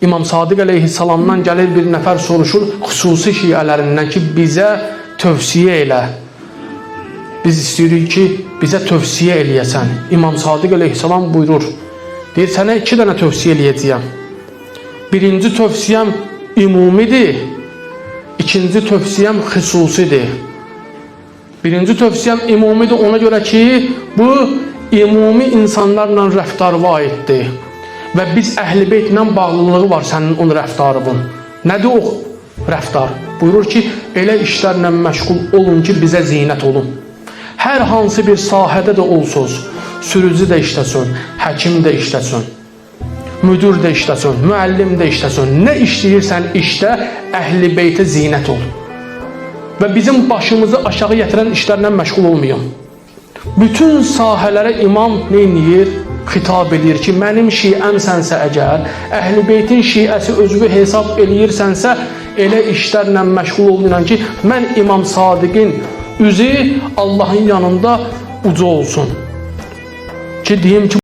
İmam Sadiq əleyhissalamdan gəlir bir nəfər soruşur xüsusi şiələrindən ki, bizə tövsiyə elə. Biz istəyirik ki, bizə tövsiyə eləyəsən. İmam Sadiq əleyhissalam buyurur. Deyir, sənə 2 dənə tövsiyə eləyəcəyəm. Birinci tövsiyəm ümumidir. İkinci tövsiyəm xüsusidir. Birinci tövsiyəm ümumidir ona görə ki, bu ümumi insanlarla rəftarı aiddir. Və biz Əhl-i Beytlə bağlılığı var sənin onun rəftarının. Nədir o rəftar? Buyurur ki, elə işlərlə məşğul olun ki, bizə zinət olun. Hər hansı bir sahədə də olsunuz, sürücü də işləsin, həkim də işləsin, müdür də işləsin, müəllim də işləsin. Nə işləyirsən işdə Əhl-i Beytə zinət ol. Və bizim başımızı aşağı gətirən işlərlə məşğul olmayın. Bütün sahələrə imam neyniyir? Xitab edir ki, mənim şiəmsənsə əgər, Əhl-i Beytin şiəsi özünü hesab eləyirsənsə, elə işlərlə məşğul olunan ki, mən İmam Sadiqin üzü Allahın yanında uca olsun. Ki, deyim ki,